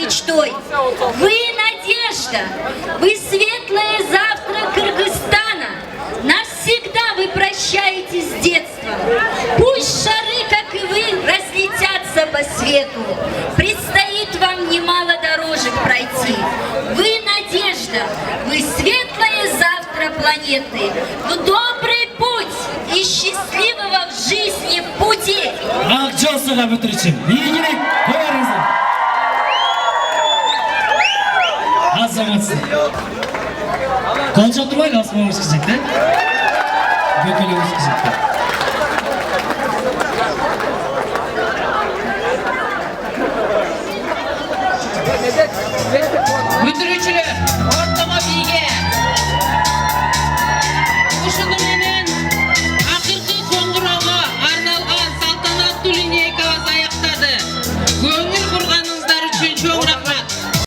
мечтой. Вы надежда, вы светлое завтра Кыргызстана. Навсегда вы прощаетесь с детством. Пусть шары, как и вы, разлетятся по свету. Предстоит вам немало дорожек пройти. Вы надежда, вы светлое завтра планеты. В добрый путь и счастливого в жизни пути. Акчосуга бүтүрүчү. Ийгилик коюңуздар. Азаматсың. Кол чатырбай калсаңыз керек да? Бөкөлөңүз керек. Бүтүрүүчүлөр,